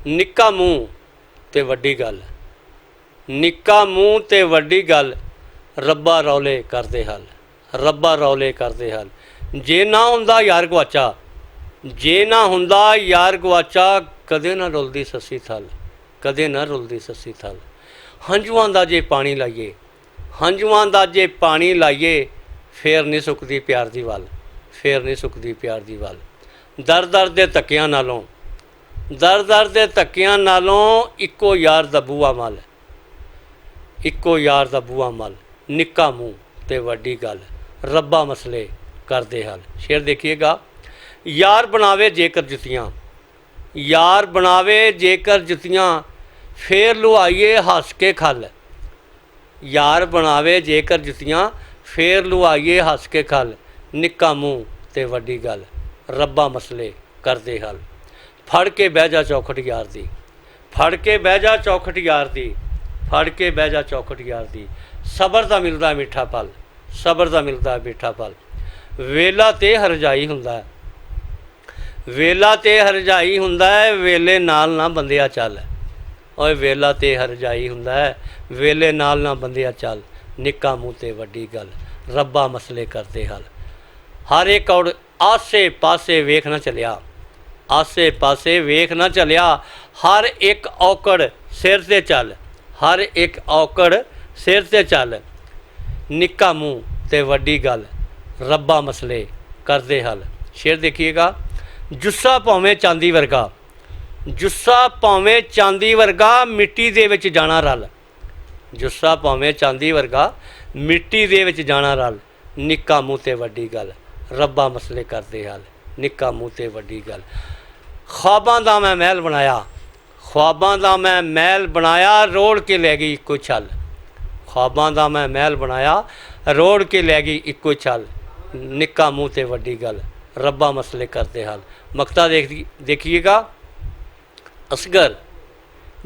निक्का मूँह ते वड्डी गल, निक्का मूँह ते वड्डी गल, रब्बा रौले करदे हल, रब्बा रौले करदे हल। जे ना हुंदा यार गवाचा, जे ना हुंदा यार गवाचा, कदे ना रुलदी सस्सी थल, कदे ना रुलदी सस्सी थल। हंझुआं दा जे पानी लाइए, हंझुआं दा जे पानी लाइए, फेर नहीं सुकदी प्यार दी वल, फेर नहीं सुकदी प्यार दी वल। दर दर दे धक्कियां नालों, दर दर दे धक्कियां नालों इक्को यार दा बूआ मल, इक्को यार दा बूआ मल। निक्का मूँह ते वड्डी गल, रब्बा मसले करदे हल। शेर देखिएगा, यार बनावे जेकर जुतियाँ, यार बनावे जेकर जुतियाँ, फेर लुआइए हस के खल, यार बनावे जेकर जुतियाँ, फेर लुआइए हस के खल। निक्का मूँह ते वड्डी गल, रब्बा मसले करदे हल। फड़ के बह जा चौखट यार दी, फड़ के बह जा चौखट यार दी, फड़ के बह जा चौखट यार दी। सबर दा मिलदा मिठा फल, सबर दा मिलदा मिठा फल। वेला ते हरजाई हुंदा है, वेला ते हरजाई हुंदा है, वेले नाल ना बंदिया चल। ओए वेला ते हरजाई हुंदा है, वेले नाल ना बंदिया चल। निक्का मूँह ते वड्डी गल, रब्बा मसले करदे हल। हर एक और आसे पासे वेख ना चलिया, आसे पासे वेख ना चलिया, हर एक औकड़ सिर ते चल, हर एक औकड़ सिर ते चल। निक्का मूँह ते वड्डी गल, रब्बा मसले करदे हल। शेर देखिएगा, जुस्सा भावें चांदी वर्गा, जुस्सा भावें चांदी वर्गा, मिट्टी दे विच जाना रल, जुस्सा भावें चांदी वर्गा, मिट्टी दे विच जाना रल। निक्का मूँह ते वड्डी गल, रब्बा मसले करदे हल। निक्का मूँह ते वड्डी गल। ख्वाबां दा मैं महल बनाया, ख्वाबां दा मैं महल बनाया, रोड़ के लै गई इक्को छल, ख्वाबां दा मैं महल बनाया, रोड़ के लै गई इक्को छल। निक्का मूँह ते वड्डी गल, रब्बा मसले करदे हल। मक्ता देखिएगा, असगर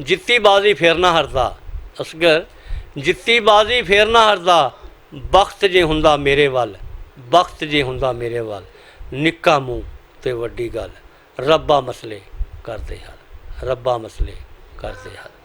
जित्ती बाजी फेर ना हरदा, असगर जित्ती बाजी फेर ना हरदा, बख्त जे हुंदा मेरे वल, बख्त जे हुंदा मेरे वल। निक्का मूँह ते वड्डी गल, रब्बा मसले करदे हल, रब्बा मसले करदे हल।